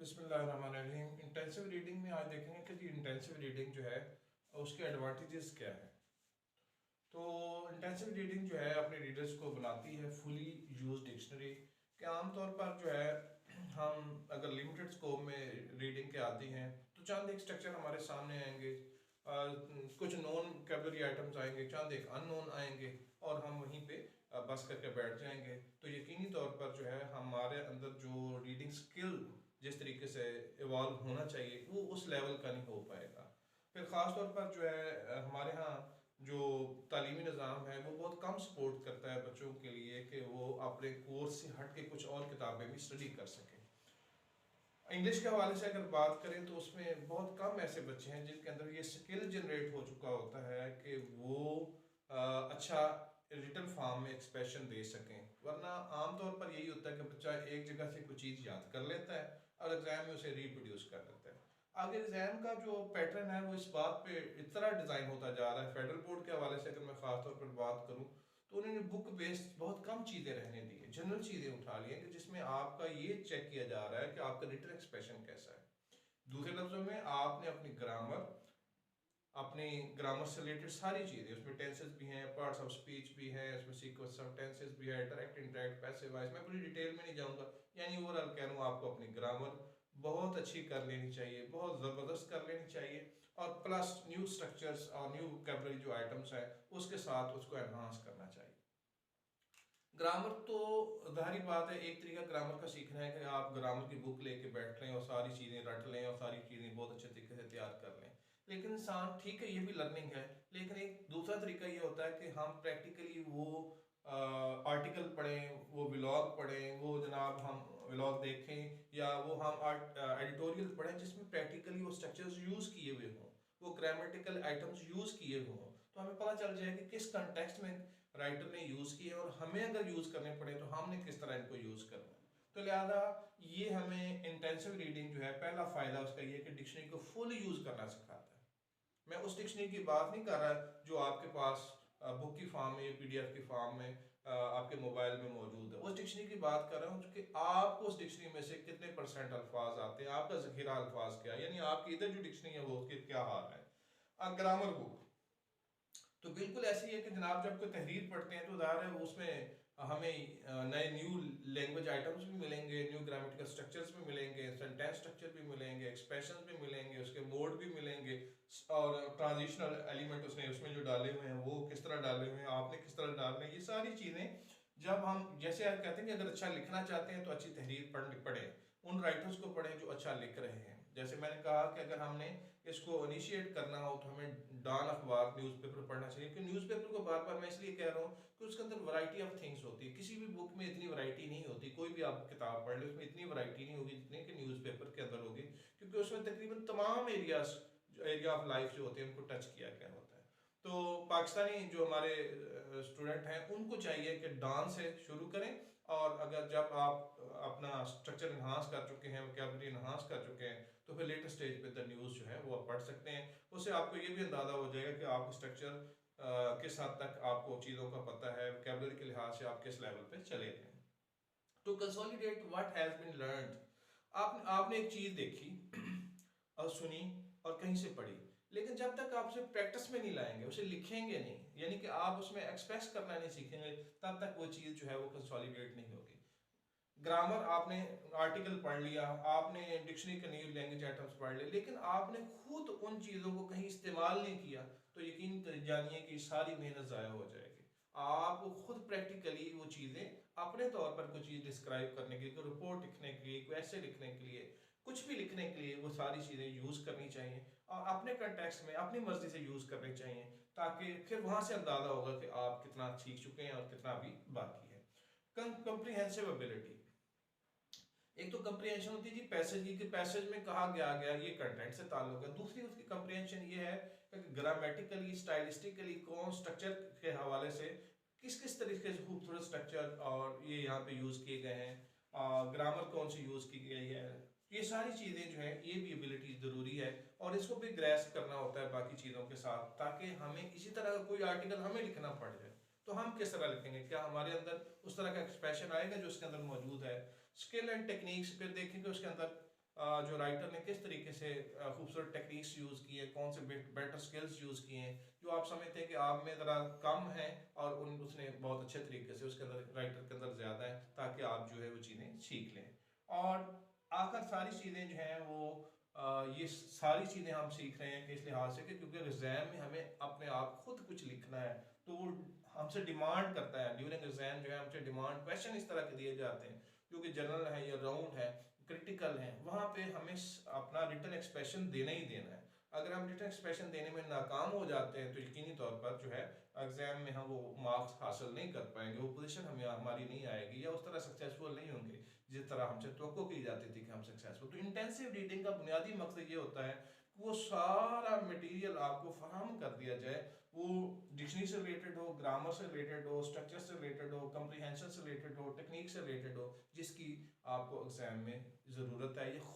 बिस्मिल्लाहिर्रहमानिर्रहीम। Intensive reading में आज देखेंगे कि जी इंटेंसिव रीडिंग जो है उसके एडवांटेजेस क्या है। तो इंटेंसिव रीडिंग जो है अपने रीडर्स को बनाती है फुली यूज डिक्शनरी के। आमतौर पर जो है हम अगर लिमिटेड स्कोप में रीडिंग के आते हैं तो चंद एक स्ट्रक्चर हमारे सामने आएंगे, कुछ नॉन कैबलरी आइटम्स आएंगे, चंद एक अननोन आएंगे और हम वहीं पे बस करके बैठ जाएंगे। तो यकीनी तौर पर जो है हमारे अंदर जो रीडिंग स्किल जिस तरीके से इवॉल्व होना चाहिए वो उस लेवल का नहीं हो पाएगा। फिर ख़ास तौर पर जो है हमारे यहाँ जो तालीमी निज़ाम है वो बहुत कम सपोर्ट करता है बच्चों के लिए कि वो अपने कोर्स से हट के कुछ और किताबें भी स्टडी कर सकें। इंग्लिश के हवाले से अगर बात करें तो उसमें बहुत कम ऐसे बच्चे हैं जिनके अंदर ये स्किल जनरेट हो चुका होता है कि वो अच्छा रिटन फॉर्म में एक्सप्रेशन दे सकें। वरना आमतौर पर यही होता है कि बच्चा एक जगह से कुछ चीज़ याद कर लेता है और एग्जाम में उसे रिप्रोड्यूस कर देता है। आगे एग्जाम का जो पैटर्न है वो इस बात पे इस तरह डिज़ाइन होता जा रहा है। फेडरल बोर्ड के हवाले से अगर मैं ख़ास तौर पर बात करूँ तो उन्होंने बुक बेस्ड बहुत कम चीज़ें रहने दी है, जनरल चीज़ें उठा ली हैं कि जिसमें आपका ये चेक किया जा रहा है कि आपका रिटन एक्सप्रेशन कैसा है। दूसरे लफ्जों में आपने अपनी ग्रामर से रिलेटेड सारी चीज़ें, उसमें टेंसेस भी हैं, पार्ट्स ऑफ स्पीच भी है, उसमें सीक्वेंस ऑफ टेंसेस भी है, डायरेक्ट इंडायरेक्ट पैसिव वॉइस, मैं पूरी डिटेल में नहीं जाऊंगा। यानी ओवरऑल कह रहा हूँ आपको अपनी ग्रामर बहुत अच्छी कर लेनी चाहिए, बहुत ज़बरदस्त कर लेनी चाहिए और प्लस न्यू स्ट्रक्चर्स और न्यू वोकैबुलरी जो आइटम्स हैं उसके साथ उसको एनहांस करना चाहिए। ग्रामर तो जाहिर बात है, एक तरीका ग्रामर का सीखना है कि आप ग्रामर की बुक लेके बैठ लें और सारी चीज़ें रट लें और सारी चीज़ें बहुत अच्छे तरीके से तैयार कर लें। लेकिन इंसान ठीक है, ये भी लर्निंग है, लेकिन एक दूसरा तरीका ये होता है कि हम प्रैक्टिकली वो आर्टिकल पढ़ें, वो व्लॉग पढ़ें, वो जनाब हम व्लॉग देखें या वो हम एडिटोरियल पढ़ें जिसमें प्रैक्टिकली वो स्ट्रक्चर्स यूज़ किए हुए हों, वो ग्रामेटिकल आइटम्स यूज़ किए हुए हों। तो हमें पता चल जाए कि किस कंटेक्स्ट में राइटर ने यूज़ किए और हमें अगर यूज़ करने पड़े तो हमने किस तरह इनको यूज़ करना है। तो लिहाजा ये हमें इंटेंसिव रीडिंग जो है पहला फ़ायदा उसका ये कि डिक्शनरी को फुल यूज़ करना सिखाता है। मैं उस डिक्शनरी की बात नहीं कर रहा जो आपके पास बुक की फॉर्म में या पीडीएफ की फॉर्म में आपके मोबाइल में मौजूद है। उस डिक्शनरी की बात कर रहा हूँ कि आपको उस डिक्शनरी में से कितने परसेंट अल्फाज आते हैं, आपका जखीरा अल्फाज क्या है, यानी आपकी इधर जो डिक्शनरी है वो उसके क्या हाल है। ग्रामर बुक तो बिल्कुल ऐसी है कि जनाब जब कोई तहरीर पढ़ते हैं तो ज़ाहिर है उसमें हमें नए न्यू लैंग्वेज आइटम्स भी मिलेंगे, न्यू ग्रामेटिकल स्ट्रक्चर्स भी मिलेंगे, सेंटेंस स्ट्रक्चर भी मिलेंगे, एक्सप्रेशन भी मिलेंगे, उसके मोड भी मिलेंगे और ट्रांजिशनल एलिमेंट उसने उसमें जो डाले हुए हैं वो किस तरह डाले हुए हैं, आपने किस तरह डालने हैं, ये सारी चीज़ें जब हम जैसे आप कहते हैं कि अगर अच्छा लिखना चाहते हैं तो अच्छी तहरीर पढ़ें, उन राइटर्स को पढ़ें जो अच्छा लिख रहे हैं। जैसे मैंने कहा कि अगर हमने इसको इनिशिएट करना हो तो हमें डॉन अखबार न्यूज़पेपर पढ़ना चाहिए, क्योंकि न्यूज़पेपर को बार बार मैं इसलिए कह रहा हूँ कि उसके अंदर वैरायटी ऑफ थिंग्स होती है। किसी भी बुक में इतनी वैरायटी नहीं होती, कोई भी आप किताब पढ़ ले उसमें इतनी वैरायटी नहीं होगी जितनी कि न्यूज़पेपर के अंदर होगी, क्योंकि उसमें तकरीबन तमाम एरिया ऑफ लाइफ जो होते हैं उनको टच किया गया होता है। तो पाकिस्तानी जो हमारे स्टूडेंट हैं उनको चाहिए कि डांस से शुरू करें और अगर जब आप अपना स्ट्रक्चर इन्हांस कर चुके हैं, वोकैबुलरी इन्हांस कर चुके हैं, तो फिर लेटेस्ट स्टेज पे द न्यूज़ जो है वो आप पढ़ सकते हैं। उससे आपको ये भी अंदाज़ा हो जाएगा कि आपको स्ट्रक्चर किस हद तक आपको चीज़ों का पता है, वोकैबुलरी के लिहाज से आप किस लेवल पे चले गए। To consolidate what has been learned, आपने एक चीज़ देखी और सुनी और कहीं से पढ़ी, लेकिन जब तक आप उसे प्रैक्टिस में नहीं लाएंगे, उसे लिखेंगे नहीं, यानी कि आप उसमें एक्सप्रेस करना नहीं सीखेंगे, तब तक वो चीज़ जो है वो कंसोलिडेट नहीं होगी। ग्रामर आपने आर्टिकल पढ़ लिया, आपने डिक्शनरी के न्यू लैंग्वेज आइटम्स पढ़ लिए, लेकिन आपने खुद उन चीज़ों को कहीं इस्तेमाल नहीं किया तो यकीन जानिए कि सारी मेहनत ज़ाया हो जाएगी। आप खुद प्रैक्टिकली वो चीज़ें अपने तौर पर कोई चीज़ डिस्क्राइब करने के लिए, कोई रिपोर्ट लिखने के लिए, कोई ऐसे लिखने के लिए, कुछ भी लिखने के लिए वो सारी चीज़ें यूज़ करनी चाहिए और अपने कंटेक्स्ट में अपनी मर्जी से यूज़ करनी चाहिए, ताकि फिर वहाँ से अंदाज़ा होगा कि आप कितना सीख चुके हैं और कितना अभी बाकी है। कंप्रीहेंसिव एबिलिटी, एक तो कंप्रीहेंशन होती है जी पैसेज की, कि पैसेज में कहा गया ये कंटेंट से ताल्लुक है। दूसरी उसकी कंप्रीहेंशन ये है कि ग्रामेटिकली, स्टाइलिस्टिकली कौन स्ट्रक्चर के हवाले से किस किस तरीके से खूबसूरत स्ट्रक्चर और ये यहाँ पे यूज़ किए गए हैं, ग्रामर कौन सी यूज़ की गई है, ये सारी चीज़ें जो है ये भी एबिलिटी ज़रूरी है और इसको भी ग्रेस्प करना होता है बाकी चीज़ों के साथ, ताकि हमें इसी तरह का कोई आर्टिकल हमें लिखना पड़ जाए तो हम किस तरह लिखेंगे, क्या हमारे अंदर उस तरह का एक्सप्रेशन आएगा जो उसके अंदर मौजूद है। स्किल एंड टेक्निक्स फिर देखेंगे उसके अंदर जो राइटर ने किस तरीके से खूबसूरत टेक्निक्स यूज़ की है, कौन से बेटर स्किल्स यूज़ किए हैं जो आप समझते हैं कि आप में ज़रा कम है और उसने बहुत अच्छे तरीके से उसके अंदर राइटर के अंदर ज़्यादा है, ताकि आप जो है वो चीज़ें सीख लें। और आकर सारी चीज़ें जो हैं वो ये सारी चीज़ें हम सीख रहे हैं कि इस लिहाज से कि क्योंकि एग्ज़ाम में हमें अपने आप खुद कुछ लिखना है, तो वो हमसे डिमांड करता है ड्यूरिंग एग्जाम जो है, हमसे डिमांड क्वेश्चन इस तरह के दिए जाते हैं जो कि जनरल है या राउंड है, क्रिटिकल है, वहाँ पे हमें अपना रिटन एक्सप्रेशन देना ही देना है। अगर हम रिटन एक्सप्रेशन देने में नाकाम हो जाते हैं तो यकीनी तौर पर जो है एग्जाम में हम वो मार्क्स हासिल नहीं कर पाएंगे, वो पोजीशन हमें हमारी नहीं आएगी या उस तरह सक्सेसफुल नहीं होंगे जिस तरह हमसे तवक्को की जाती थी कि हम सक्सेसफुल। तो इंटेंसिव रीडिंग का बुनियादी मकसद ये होता है कि वो सारा मटेरियल आपको फराहम कर दिया जाए, वो डिक्शनरी से रिलेटेड हो, ग्रामर से रिलेटेड हो, स्ट्रक्चर से रिलेटेड हो, कंप्रीहेंशन से रिलेटेड हो, टेक्निक से रिलेटेड हो, जिसकी आपको एग्जाम में ज़रूरत है या